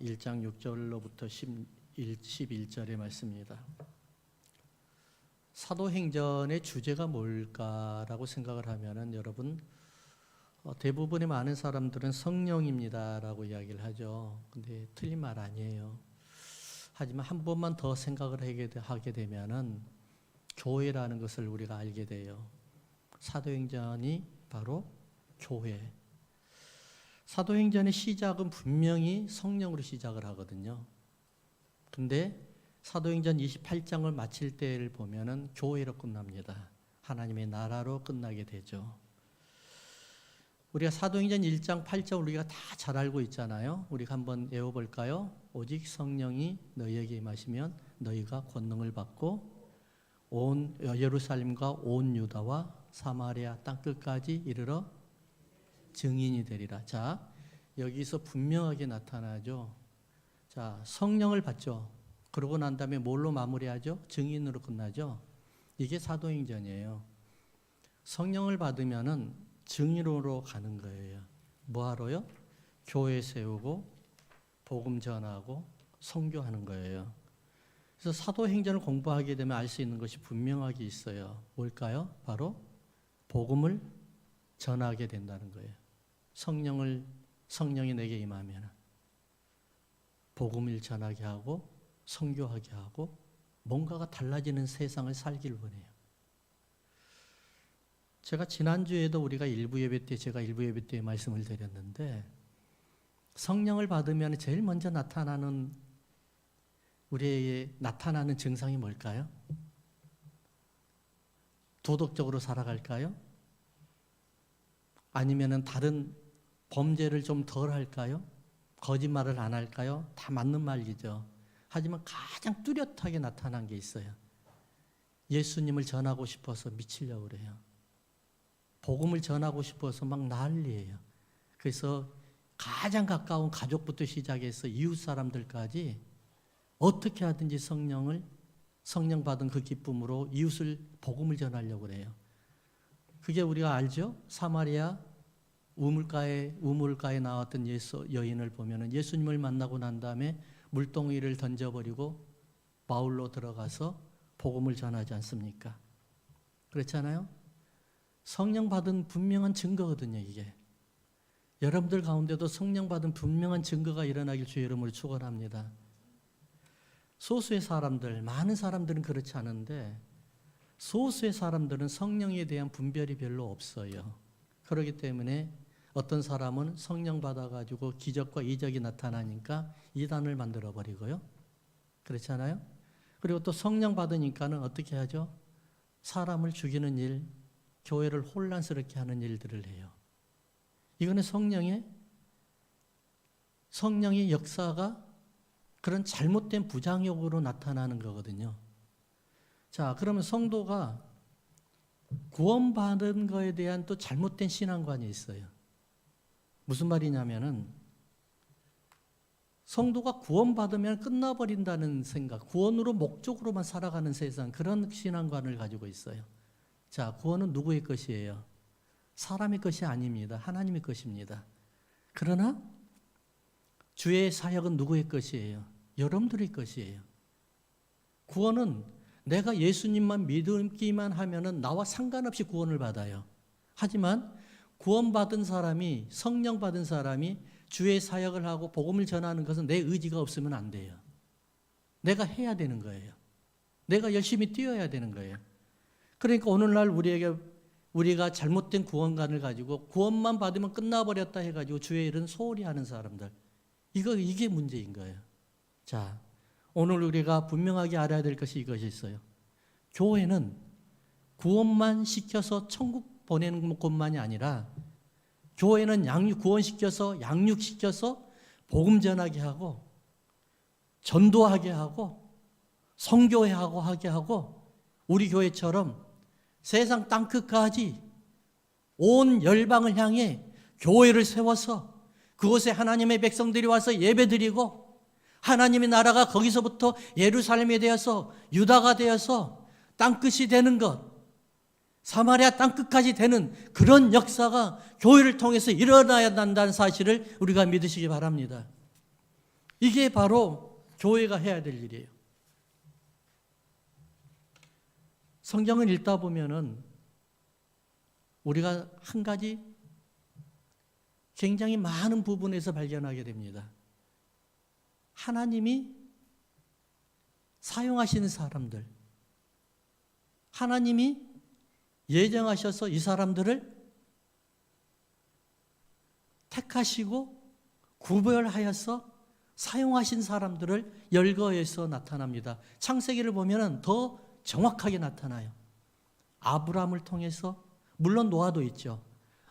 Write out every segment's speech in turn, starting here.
1장 6절로부터 11절의 말씀입니다. 사도행전의 주제가 뭘까라고 생각을 하면은 여러분 대부분의 많은 사람들은 성령입니다라고 이야기를 하죠. 근데 틀린 말 아니에요. 하지만 한 번만 더 생각을 하게 되면은 교회라는 것을 우리가 알게 돼요. 사도행전이 바로 교회. 사도행전의 시작은 분명히 성령으로 시작을 하거든요. 근데 사도행전 28장을 마칠 때를 보면은 교회로 끝납니다. 하나님의 나라로 끝나게 되죠. 우리가 사도행전 1장 8절 우리가 다 잘 알고 있잖아요. 우리가 한번 외워볼까요? 오직 성령이 너희에게 임하시면 너희가 권능을 받고 온 예루살렘과 온 유다와 사마리아 땅끝까지 이르러 증인이 되리라. 자, 여기서 분명하게 나타나죠. 자, 성령을 받죠. 그러고 난 다음에 뭘로 마무리하죠? 증인으로 끝나죠. 이게 사도행전이에요. 성령을 받으면은 증인으로 가는 거예요. 뭐하러요? 교회 세우고 복음 전하고 선교하는 거예요. 그래서 사도행전을 공부하게 되면 알 수 있는 것이 분명하게 있어요. 뭘까요? 바로 복음을 전하게 된다는 거예요. 성령이 내게 임하면 복음을 전하게 하고 선교하게 하고 뭔가가 달라지는 세상을 살길 원해요. 제가 지난주에도 제가 일부 예배 때 말씀을 드렸는데 성령을 받으면 제일 먼저 우리에게 나타나는 증상이 뭘까요? 도덕적으로 살아갈까요? 아니면은 다른 범죄를 좀 덜 할까요? 거짓말을 안 할까요? 다 맞는 말이죠. 하지만 가장 뚜렷하게 나타난 게 있어요. 예수님을 전하고 싶어서 미치려고 그래요. 복음을 전하고 싶어서 막 난리예요. 그래서 가장 가까운 가족부터 시작해서 이웃 사람들까지 어떻게 하든지 성령 받은 그 기쁨으로 이웃을 복음을 전하려고 그래요. 그게 우리가 알죠? 사마리아 우물가에 나왔던 여인을 보면은 예수님을 만나고 난 다음에 물동이를 던져버리고 바울로 들어가서 복음을 전하지 않습니까? 그렇잖아요? 성령 받은 분명한 증거거든요, 이게. 여러분들 가운데도 성령 받은 분명한 증거가 일어나길 주의 이름으로 축원합니다. 소수의 사람들, 많은 사람들은 그렇지 않은데 소수의 사람들은 성령에 대한 분별이 별로 없어요. 그렇기 때문에 어떤 사람은 성령 받아가지고 기적과 이적이 나타나니까 이단을 만들어버리고요. 그렇잖아요? 그리고 또 성령 받으니까는 어떻게 하죠? 사람을 죽이는 일, 교회를 혼란스럽게 하는 일들을 해요. 이거는 성령의 역사가 그런 잘못된 부장역으로 나타나는 거거든요. 자, 그러면 성도가 구원받은 거에 대한 또 잘못된 신앙관이 있어요. 무슨 말이냐면은 성도가 구원받으면 끝나버린다는 생각, 구원으로 목적으로만 살아가는 세상, 그런 신앙관을 가지고 있어요. 자, 구원은 누구의 것이에요? 사람의 것이 아닙니다. 하나님의 것입니다. 그러나 주의 사역은 누구의 것이에요? 여러분들의 것이에요. 구원은 내가 예수님만 믿기만 하면은 나와 상관없이 구원을 받아요. 하지만 구원받은 사람이, 성령 받은 사람이 주의 사역을 하고 복음을 전하는 것은 내 의지가 없으면 안 돼요. 내가 해야 되는 거예요. 내가 열심히 뛰어야 되는 거예요. 그러니까 오늘날 우리가 잘못된 구원관을 가지고 구원만 받으면 끝나버렸다 해가지고 주의 일은 소홀히 하는 사람들. 이게 문제인 거예요. 자, 오늘 우리가 분명하게 알아야 될 것이 이것이 있어요. 교회는 구원만 시켜서 천국 보내는 것만이 아니라 교회는 구원시켜서 양육시켜서 복음 전하게 하고 전도하게 하고 선교하게 하고 우리 교회처럼 세상 땅끝까지 온 열방을 향해 교회를 세워서 그곳에 하나님의 백성들이 와서 예배드리고 하나님의 나라가 거기서부터 예루살렘이 되어서 유다가 되어서 땅끝이 되는 것, 사마리아 땅끝까지 되는 그런 역사가 교회를 통해서 일어나야 한다는 사실을 우리가 믿으시기 바랍니다. 이게 바로 교회가 해야 될 일이에요. 성경을 읽다 보면은 우리가 한 가지 굉장히 많은 부분에서 발견하게 됩니다. 하나님이 사용하시는 사람들, 하나님이 예정하셔서 이 사람들을 택하시고 구별하여서 사용하신 사람들을 열거해서 나타납니다. 창세기를 보면 더 정확하게 나타나요. 아브라함을 통해서, 물론 노아도 있죠.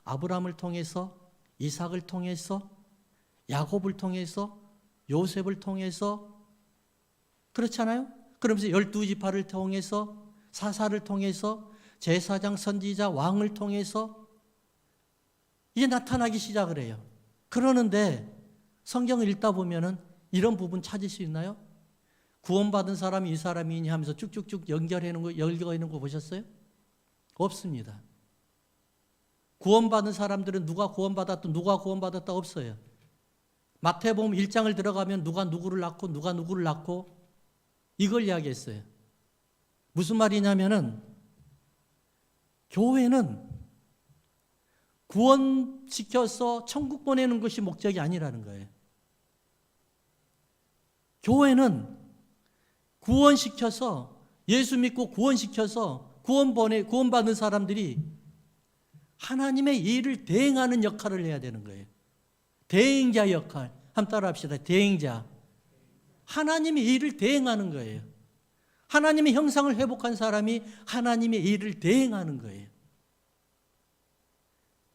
아브라함을 통해서, 이삭을 통해서, 야곱을 통해서, 요셉을 통해서, 그렇잖아요? 그러면서 12지파를 통해서, 사사를 통해서, 제사장, 선지자, 왕을 통해서 이게 나타나기 시작을 해요. 그러는데 성경을 읽다 보면은 이런 부분 찾을 수 있나요? 구원받은 사람이 이 사람이니 하면서 쭉쭉쭉 연결해놓은 거, 열거해놓은 거 보셨어요? 없습니다. 구원받은 사람들은 누가 구원받았다 없어요. 마태복음 1장을 들어가면 누가 누구를 낳고 이걸 이야기했어요. 무슨 말이냐면은 교회는 구원시켜서 천국 보내는 것이 목적이 아니라는 거예요. 교회는 구원시켜서, 예수 믿고 구원시켜서 구원받은 사람들이 하나님의 일을 대행하는 역할을 해야 되는 거예요. 대행자 역할. 한번 따라 합시다. 대행자. 하나님의 일을 대행하는 거예요. 하나님의 형상을 회복한 사람이 하나님의 일을 대행하는 거예요.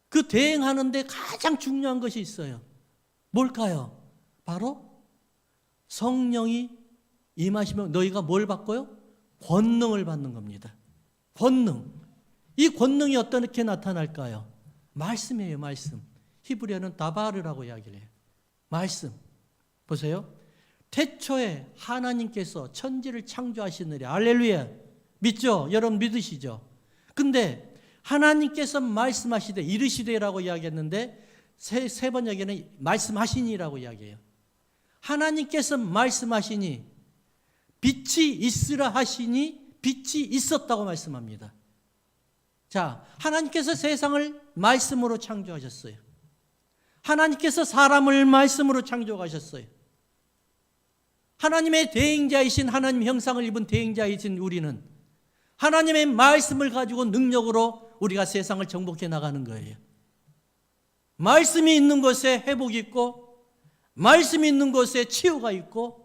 그 대행하는데 가장 중요한 것이 있어요. 뭘까요? 바로 성령이 임하시면 너희가 뭘 받고요? 권능을 받는 겁니다. 권능. 이 권능이 어떻게 나타날까요? 말씀이에요, 말씀. 히브리어는 다바르라고 이야기를 해요. 말씀. 보세요. 태초에 하나님께서 천지를 창조하시느라. 할렐루야. 믿죠? 여러분 믿으시죠? 근데 하나님께서 말씀하시되 이르시되라고 이야기했는데 세 번역에는 말씀하시니라고 이야기해요. 하나님께서 말씀하시니 빛이 있으라 하시니 빛이 있었다고 말씀합니다. 자, 하나님께서 세상을 말씀으로 창조하셨어요. 하나님께서 사람을 말씀으로 창조하셨어요. 하나님의 대행자이신, 하나님 형상을 입은 대행자이신 우리는 하나님의 말씀을 가지고 능력으로 우리가 세상을 정복해 나가는 거예요. 말씀이 있는 곳에 회복이 있고, 말씀이 있는 곳에 치유가 있고,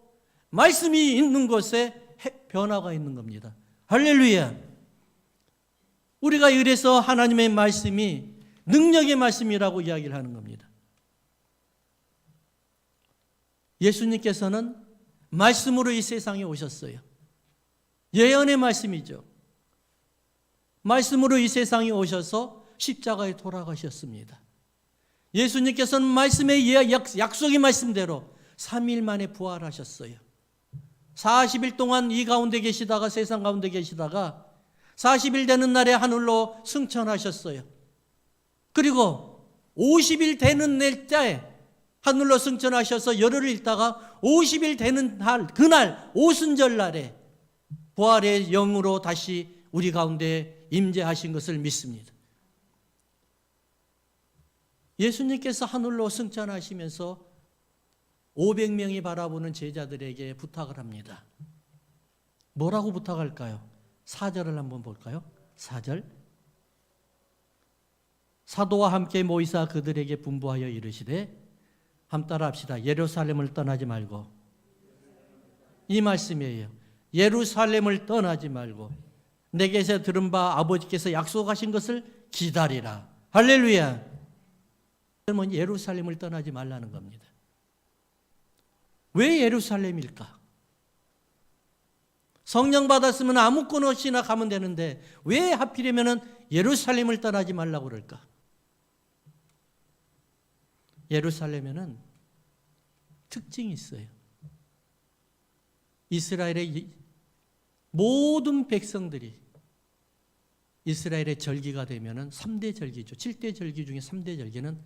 말씀이 있는 곳에 변화가 있는 겁니다. 할렐루야. 우리가 이래서 하나님의 말씀이 능력의 말씀이라고 이야기를 하는 겁니다. 예수님께서는 말씀으로 이 세상에 오셨어요. 예언의 말씀이죠. 말씀으로 이 세상에 오셔서 십자가에 돌아가셨습니다. 예수님께서는 말씀의 약속의 말씀대로 3일 만에 부활하셨어요. 40일 동안 이 가운데 계시다가, 세상 가운데 계시다가 40일 되는 날에 하늘로 승천하셨어요. 그리고 50일 되는 날짜에 하늘로 승천하셔서 열흘을 있다가 50일 되는 날, 그날 오순절 날에 부활의 영으로 다시 우리 가운데 임재하신 것을 믿습니다. 예수님께서 하늘로 승천하시면서 500명이 바라보는 제자들에게 부탁을 합니다. 뭐라고 부탁할까요? 4절을 한번 볼까요? 4절. 사도와 함께 모이사 그들에게 분부하여 이르시되, 함 따라 합시다. 예루살렘을 떠나지 말고. 이 말씀이에요. 예루살렘을 떠나지 말고 내게서 들은 바 아버지께서 약속하신 것을 기다리라. 할렐루야. 그러면 예루살렘을 떠나지 말라는 겁니다. 왜 예루살렘일까? 성령 받았으면 아무 곳이나 가면 되는데 왜 하필이면 예루살렘을 떠나지 말라고 그럴까? 예루살렘에는 특징이 있어요. 이스라엘의 모든 백성들이 이스라엘의 절기가 되면은 3대 절기죠. 7대 절기 중에 3대 절기는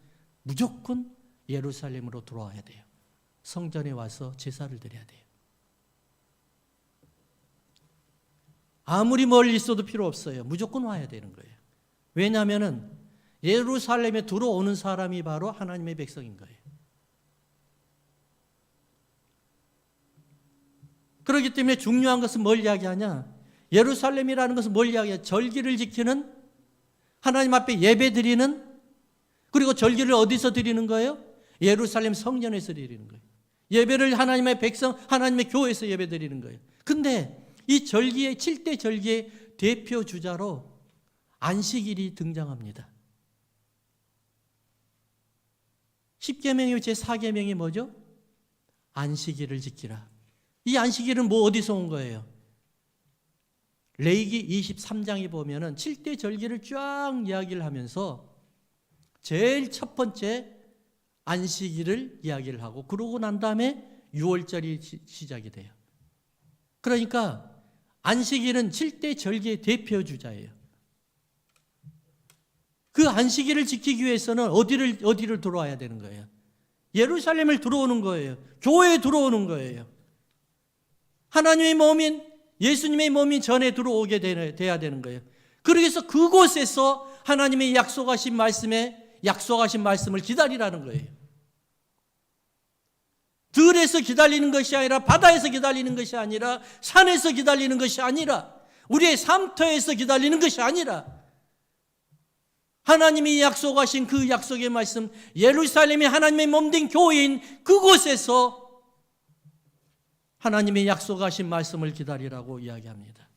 무조건 예루살렘으로 돌아와야 돼요. 성전에 와서 제사를 드려야 돼요. 아무리 멀리 있어도 필요 없어요. 무조건 와야 되는 거예요. 왜냐하면 예루살렘에 들어오는 사람이 바로 하나님의 백성인 거예요. 그렇기 때문에 중요한 것은 뭘 이야기하냐? 예루살렘이라는 것은 뭘 이야기하냐? 절기를 지키는, 하나님 앞에 예배 드리는, 그리고 절기를 어디서 드리는 거예요? 예루살렘 성전에서 드리는 거예요. 예배를 하나님의 백성, 하나님의 교회에서 예배 드리는 거예요. 근데 이 절기의 7대 절기의 대표 주자로 안식일이 등장합니다. 10계명의 제4계명이 뭐죠? 안식일을 지키라. 이 안식일은 뭐 어디서 온 거예요? 레위기 23장에 보면은 7대 절기를 쫙 이야기를 하면서 제일 첫 번째 안식일을 이야기를 하고, 그러고 난 다음에 6월절이 시작이 돼요. 그러니까 안식일은 7대 절기의 대표 주자예요. 그 안식일을 지키기 위해서는 어디를 들어와야 되는 거예요? 예루살렘을 들어오는 거예요. 교회에 들어오는 거예요. 하나님의 몸인 예수님의 몸이 전에 들어오게 돼야 되는 거예요. 그래서 그곳에서 하나님의 약속하신 말씀을 기다리라는 거예요. 들에서 기다리는 것이 아니라, 바다에서 기다리는 것이 아니라, 산에서 기다리는 것이 아니라, 우리의 삶터에서 기다리는 것이 아니라, 하나님이 약속하신 그 약속의 말씀, 예루살렘이 하나님의 몸된 교회인 그곳에서 하나님의 약속하신 말씀을 기다리라고 이야기합니다.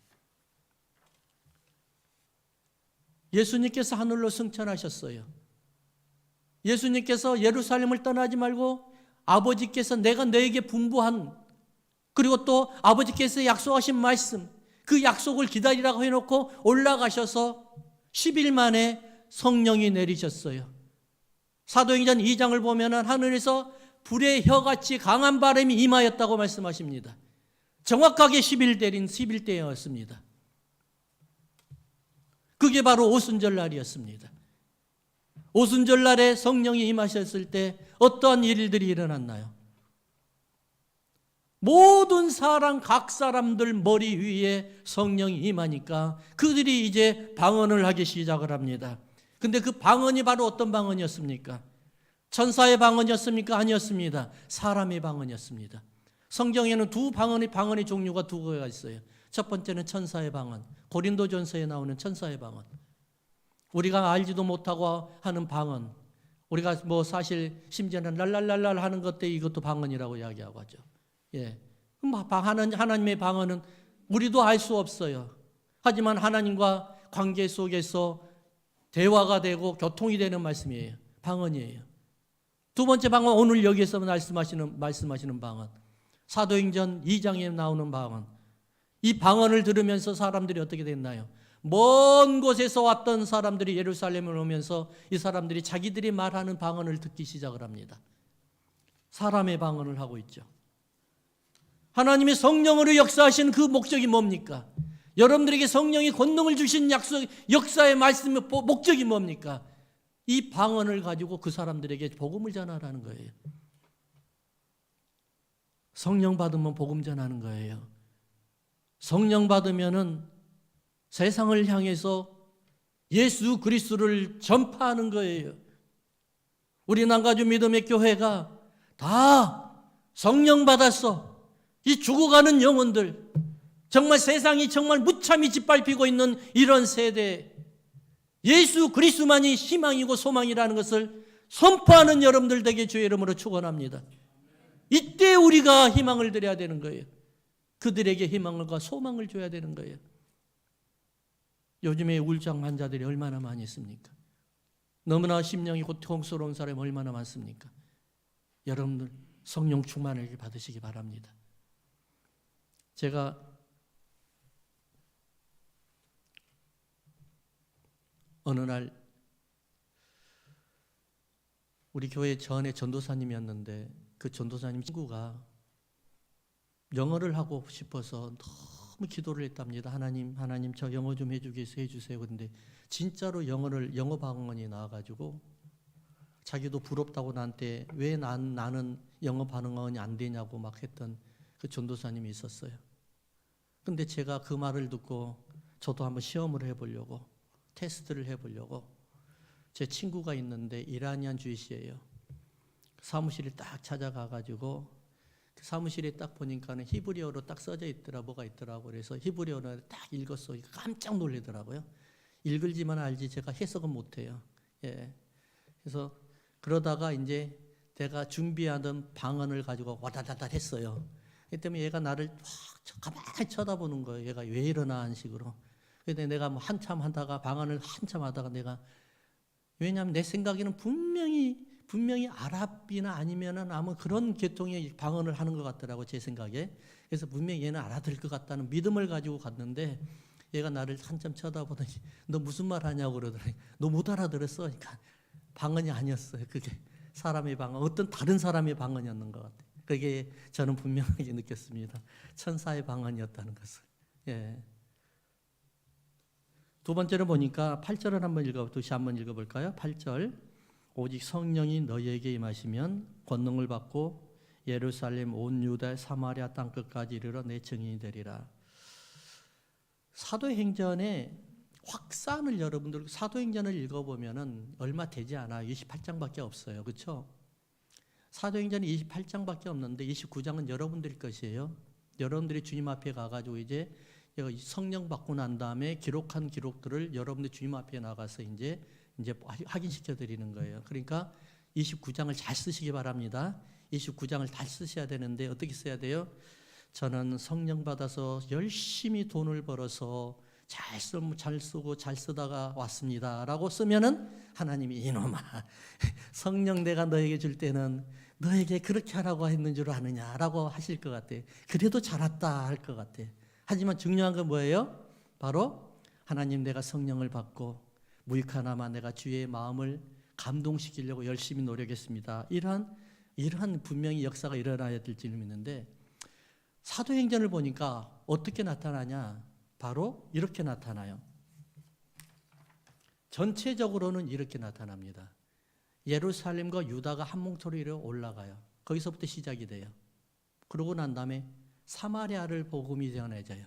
예수님께서 하늘로 승천하셨어요. 예수님께서 예루살렘을 떠나지 말고 아버지께서 내가 너에게 분부한, 그리고 또 아버지께서 약속하신 말씀, 그 약속을 기다리라고 해놓고 올라가셔서 10일 만에 성령이 내리셨어요. 사도행전 2장을 보면은 하늘에서 불의 혀같이 강한 바람이 임하였다고 말씀하십니다. 정확하게 11대였습니다. 그게 바로 오순절 날이었습니다. 오순절 날에 성령이 임하셨을 때 어떠한 일들이 일어났나요? 모든 사람, 각 사람들 머리 위에 성령이 임하니까 그들이 이제 방언을 하기 시작을 합니다. 근데 그 방언이 바로 어떤 방언이었습니까? 천사의 방언이었습니까? 아니었습니다. 사람의 방언이었습니다. 성경에는 방언의 종류가 두 개가 있어요. 첫 번째는 천사의 방언, 고린도전서에 나오는 천사의 방언. 우리가 알지도 못하고 하는 방언, 우리가 뭐 사실 심지어는 랄랄랄랄 하는 것도 이것도 방언이라고 이야기하고 하죠. 예. 하나님의 방언은 우리도 알 수 없어요. 하지만 하나님과 관계 속에서 대화가 되고 교통이 되는 말씀이에요. 방언이에요. 두 번째 방언, 오늘 여기에서 말씀하시는 방언, 사도행전 2장에 나오는 방언. 이 방언을 들으면서 사람들이 어떻게 됐나요? 먼 곳에서 왔던 사람들이 예루살렘을 오면서 이 사람들이 자기들이 말하는 방언을 듣기 시작을 합니다. 사람의 방언을 하고 있죠. 하나님의 성령으로 역사하신 그 목적이 뭡니까? 여러분들에게 성령이 권능을 주신 역사의 말씀의 목적이 뭡니까? 이 방언을 가지고 그 사람들에게 복음을 전하라는 거예요. 성령 받으면 복음 전하는 거예요. 성령 받으면은 세상을 향해서 예수 그리스도를 전파하는 거예요. 우리 남가주 믿음의 교회가 다 성령 받았어. 이 죽어가는 영혼들, 정말 세상이 정말 무참히 짓밟히고 있는 이런 세대, 예수 그리스도만이 희망이고 소망이라는 것을 선포하는 여러분들 되게 주의 이름으로 축원합니다. 이때 우리가 희망을 드려야 되는 거예요. 그들에게 희망과 소망을 줘야 되는 거예요. 요즘에 우울증 환자들이 얼마나 많이 있습니까? 너무나 심령이 고통스러운 사람이 얼마나 많습니까? 여러분들 성령 충만을 받으시기 바랍니다. 제가 어느 날 우리 교회 전에 전도사님이었는데 그 전도사님 친구가 영어를 하고 싶어서 너무 기도를 했답니다. 하나님 저 영어 좀 해주세요. 그런데 진짜로 영어 방언이 나와가지고 자기도 부럽다고 나한테 왜 나는 영어 반응이 안 되냐고 막 했던 그 전도사님이 있었어요. 근데 제가 그 말을 듣고 저도 한번 시험을 해보려고, 테스트를 해보려고, 제 친구가 있는데 이라니안 주이시예요. 사무실에 딱 찾아가가지고 그 사무실에 딱 보니까는 히브리어로 딱 써져 있더라, 뭐가 있더라고. 그래서 히브리어를 딱 읽었어. 깜짝 놀라더라고요. 읽을지만 알지 제가 해석은 못해요. 예. 그래서 그러다가 이제 내가 준비하던 방언을 가지고 와다다다 했어요. 그 때문에 얘가 나를 확 가만히 쳐다보는 거예요. 얘가 왜 이러나 하는 식으로. 근데 내가 뭐 한참 하다가 방언을 한참 하다가 내가, 왜냐하면 내 생각에는 분명히 아랍이나 아니면은 아무 그런 계통의 방언을 하는 것 같더라고, 제 생각에. 그래서 분명히 얘는 알아들을 것 같다는 믿음을 가지고 갔는데 얘가 나를 한참 쳐다보더니 너 무슨 말 하냐고 그러더니 너 못 알아들었어. 그러니까 방언이 아니었어요. 그게 사람의 방언, 어떤 다른 사람의 방언이었는 것 같아요. 그게 저는 분명하게 느꼈습니다. 천사의 방언이었다는 것을. 예. 두 번째로 보니까 8절을 한번 읽어볼까요? 8절. 오직 성령이 너희에게 임하시면 권능을 받고 예루살렘 온 유다 사마리아 땅끝까지 이르러 내 증인이 되리라. 사도행전의 확산을 여러분들 사도행전을 읽어보면은 얼마 되지 않아요. 28장밖에 없어요. 그렇죠? 사도행전이 28장밖에 없는데 29장은 여러분들 것이에요. 여러분들이 주님 앞에 가가지고 이제 성령 받고 난 다음에 기록한 기록들을 여러분들 주님 앞에 나가서 이제 확인시켜 드리는 거예요. 그러니까 29장을 잘 쓰시기 바랍니다. 29장을 잘 쓰셔야 되는데 어떻게 써야 돼요? 저는 성령 받아서 열심히 돈을 벌어서 잘 쓰고 잘 쓰다가 왔습니다 라고 쓰면은 하나님이 이놈아, 성령 내가 너에게 줄 때는 너에게 그렇게 하라고 했는 줄 아느냐 라고 하실 것 같아요. 그래도 잘 왔다 할 것 같아요. 하지만 중요한 건 뭐예요? 바로 하나님, 내가 성령을 받고 무익하나마 내가 주의 마음을 감동시키려고 열심히 노력했습니다. 이러한 분명히 역사가 일어나야 될 줄 믿는데, 사도행전을 보니까 어떻게 나타나냐? 바로 이렇게 나타나요. 전체적으로는 이렇게 나타납니다. 예루살렘과 유다가 한 몽토리로 올라가요. 거기서부터 시작이 돼요. 그러고 난 다음에 사마리아를 복음이 전해져요.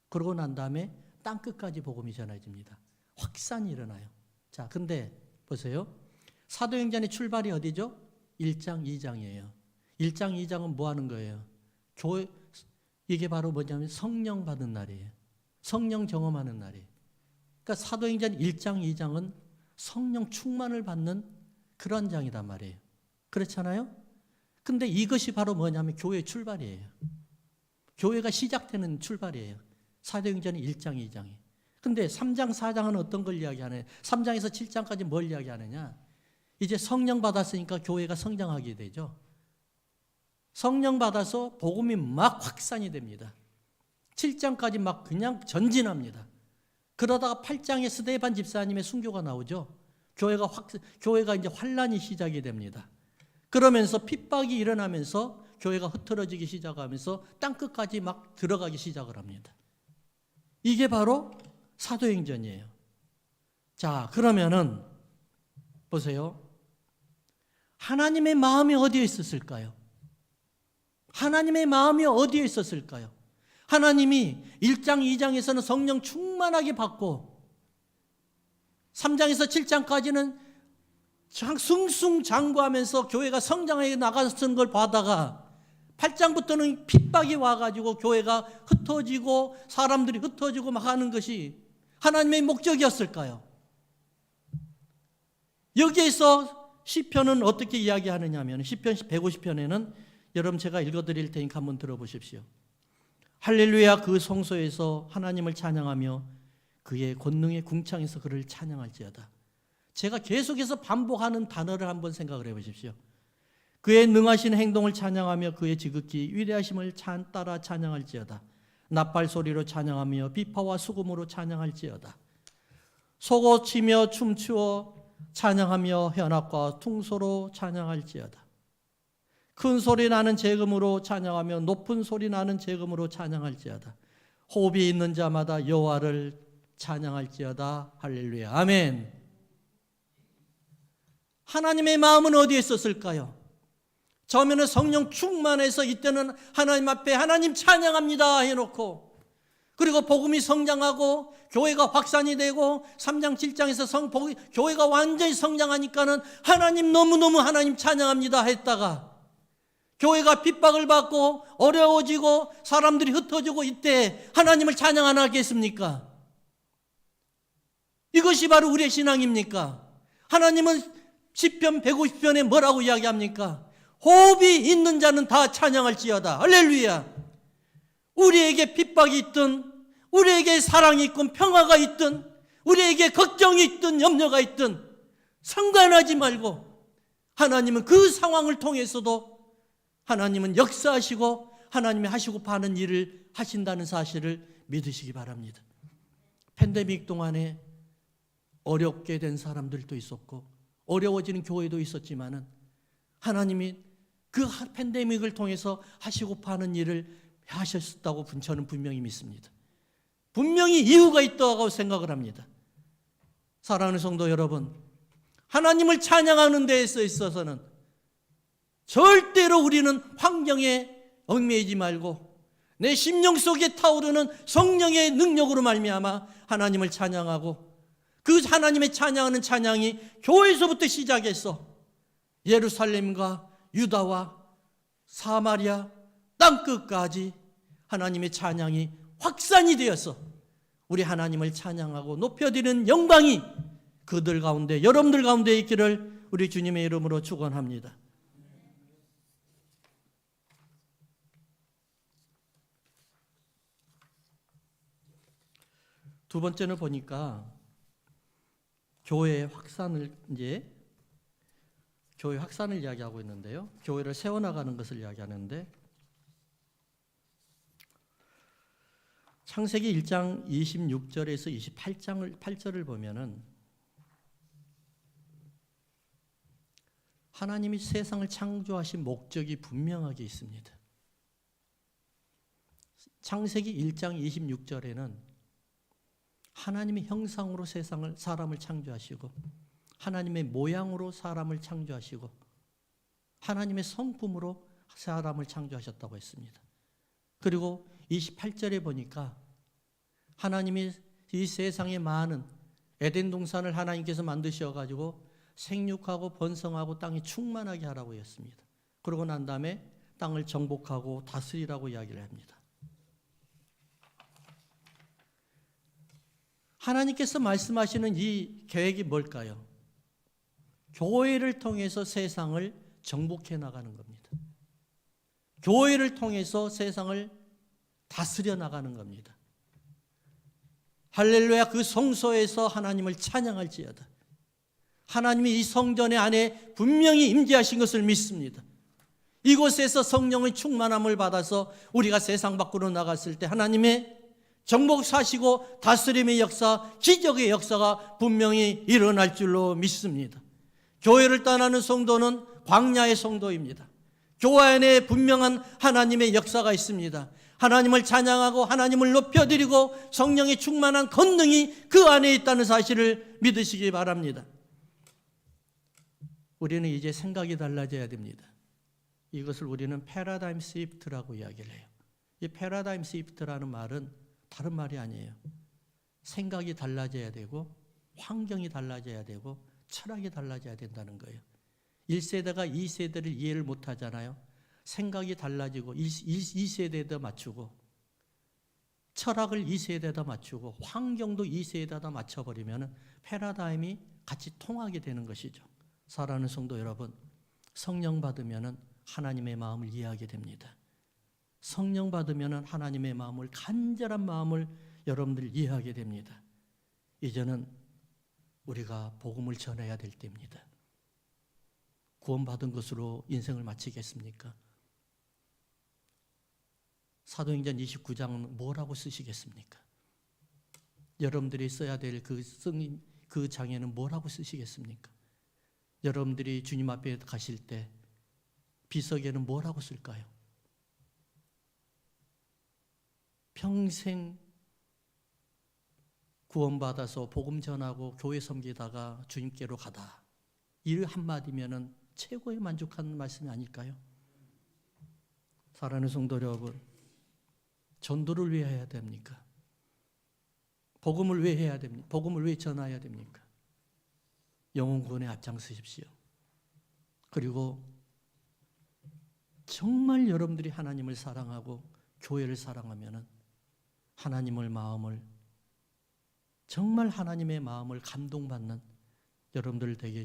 그러고 난 다음에 땅끝까지 복음이 전해집니다. 확산이 일어나요. 자, 근데 보세요. 사도행전의 출발이 어디죠? 1장, 2장이에요. 1장, 2장은 뭐 하는 거예요? 이게 바로 뭐냐면 성령 받은 날이에요. 성령 경험하는 날이에요. 그러니까 사도행전 1장, 2장은 성령 충만을 받는 그런 장이란 말이에요. 그렇잖아요? 근데 이것이 바로 뭐냐면 교회의 출발이에요. 교회가 시작되는 출발이에요. 사도행전 1장, 2장이. 근데 3장, 4장은 어떤 걸 이야기하느냐? 3장에서 7장까지 뭘 이야기하느냐? 이제 성령 받았으니까 교회가 성장하게 되죠. 성령 받아서 복음이 막 확산이 됩니다. 7장까지 막 그냥 전진합니다. 그러다가 8장에 스데반 집사님의 순교가 나오죠. 교회가 이제 환란이 시작이 됩니다. 그러면서 핍박이 일어나면서 교회가 흐트러지기 시작하면서 땅끝까지 막 들어가기 시작을 합니다. 이게 바로 사도행전이에요. 자, 그러면은 보세요. 하나님의 마음이 어디에 있었을까요? 하나님의 마음이 어디에 있었을까요? 하나님이 1장, 2장에서는 성령 충만하게 받고 3장에서 7장까지는 승승장구하면서 교회가 성장하게 나가는 걸 보다가 8장부터는 핍박이 와가지고 교회가 흩어지고 사람들이 흩어지고 막 하는 것이 하나님의 목적이었을까요? 여기에서 시편은 어떻게 이야기하느냐 하면 시편 150편에는 여러분 제가 읽어드릴 테니까 한번 들어보십시오. 할렐루야, 그 성소에서 하나님을 찬양하며 그의 권능의 궁창에서 그를 찬양할지어다. 제가 계속해서 반복하는 단어를 한번 생각을 해보십시오. 그의 능하신 행동을 찬양하며 그의 지극히 위대하심을 따라 찬양할지어다. 나팔 소리로 찬양하며 비파와 수금으로 찬양할지어다. 소고치며 춤추어 찬양하며 현악과 퉁소로 찬양할지어다. 큰 소리 나는 재금으로 찬양하며 높은 소리 나는 재금으로 찬양할지어다. 호흡이 있는 자마다 여호와를 찬양할지어다. 할렐루야, 아멘. 하나님의 마음은 어디에 있었을까요? 처음에는 성령 충만해서 이때는 하나님 앞에 하나님 찬양합니다 해놓고, 그리고 복음이 성장하고 교회가 확산이 되고 3장 7장에서 교회가 완전히 성장하니까는 하나님 너무너무 하나님 찬양합니다 했다가 교회가 핍박을 받고 어려워지고 사람들이 흩어지고 이때 하나님을 찬양 안 하겠습니까? 이것이 바로 우리의 신앙입니까? 하나님은 시편 150편에 뭐라고 이야기합니까? 호흡이 있는 자는 다 찬양할지어다. 할렐루야. 우리에게 핍박이 있든 우리에게 사랑이 있든 평화가 있든 우리에게 걱정이 있든 염려가 있든 상관하지 말고 하나님은 그 상황을 통해서도 하나님은 역사하시고 하나님이 하시고파 하는 일을 하신다는 사실을 믿으시기 바랍니다. 팬데믹 동안에 어렵게 된 사람들도 있었고 어려워지는 교회도 있었지만은 하나님이 그 팬데믹을 통해서 하시고파 하는 일을 하셨다고 저는 분명히 믿습니다. 분명히 이유가 있다고 생각을 합니다. 사랑하는 성도 여러분, 하나님을 찬양하는 데 있어서는 절대로 우리는 환경에 얽매이지 말고 내 심령 속에 타오르는 성령의 능력으로 말미암아 하나님을 찬양하고, 그 하나님의 찬양하는 찬양이 교회에서부터 시작해서 예루살렘과 유다와 사마리아 땅끝까지 하나님의 찬양이 확산이 되어서 우리 하나님을 찬양하고 높여드리는 영광이 그들 가운데, 여러분들 가운데 있기를 우리 주님의 이름으로 축원합니다. 두 번째는 보니까 교회 확산을 이야기하고 있는데요. 교회를 세워나가는 것을 이야기하는데, 창세기 1장 26절에서 8절을 보면은 하나님이 세상을 창조하신 목적이 분명하게 있습니다. 창세기 1장 26절에는 하나님의 형상으로 사람을 창조하시고 하나님의 모양으로 사람을 창조하시고 하나님의 성품으로 사람을 창조하셨다고 했습니다. 그리고 28절에 보니까 하나님이 이 세상에 많은 에덴 동산을 하나님께서 만드셔가지고 생육하고 번성하고 땅이 충만하게 하라고 했습니다. 그러고 난 다음에 땅을 정복하고 다스리라고 이야기를 합니다. 하나님께서 말씀하시는 이 계획이 뭘까요? 교회를 통해서 세상을 정복해 나가는 겁니다. 교회를 통해서 세상을 다스려 나가는 겁니다. 할렐루야. 그 성소에서 하나님을 찬양할지어다. 하나님이 이 성전의 안에 분명히 임재하신 것을 믿습니다. 이곳에서 성령의 충만함을 받아서 우리가 세상 밖으로 나갔을 때 하나님의 정복사시고 다스림의 역사, 기적의 역사가 분명히 일어날 줄로 믿습니다. 교회를 떠나는 성도는 광야의 성도입니다. 교회 안에 분명한 하나님의 역사가 있습니다. 하나님을 찬양하고 하나님을 높여드리고 성령의 충만한 권능이 그 안에 있다는 사실을 믿으시기 바랍니다. 우리는 이제 생각이 달라져야 됩니다. 이것을 우리는 패러다임 시프트라고 이야기를 해요. 이 패러다임 시프트라는 말은 다른 말이 아니에요. 생각이 달라져야 되고 환경이 달라져야 되고 철학이 달라져야 된다는 거예요. 1세대가 2세대를 이해를 못하잖아요. 생각이 달라지고 2세대에다 맞추고 철학을 2세대에다 맞추고 환경도 2세대에다 맞춰버리면 패러다임이 같이 통하게 되는 것이죠. 사랑하는 성도 여러분, 성령 받으면 하나님의 마음을 이해하게 됩니다. 성령 받으면 하나님의 마음을, 간절한 마음을 여러분들 이해하게 됩니다. 이제는 우리가 복음을 전해야 될 때입니다. 구원받은 것으로 인생을 마치겠습니까? 사도행전 29장은 뭐라고 쓰시겠습니까? 여러분들이 써야 될 그 장에는 뭐라고 쓰시겠습니까? 여러분들이 주님 앞에 가실 때 비석에는 뭐라고 쓸까요? 평생 구원받아서 복음 전하고 교회 섬기다가 주님께로 가다. 이 한마디면은 최고의 만족하는 말씀이 아닐까요? 사랑하는 성도 여러분, 전도를 왜 해야 됩니까? 복음을 왜 해야 됩니까? 복음을 왜 전해야 됩니까? 영혼 구원에 앞장서십시오. 그리고 정말 여러분들이 하나님을 사랑하고 교회를 사랑하면은 하나님의 마음을, 정말 하나님의 마음을 감동받는 여러분들 되게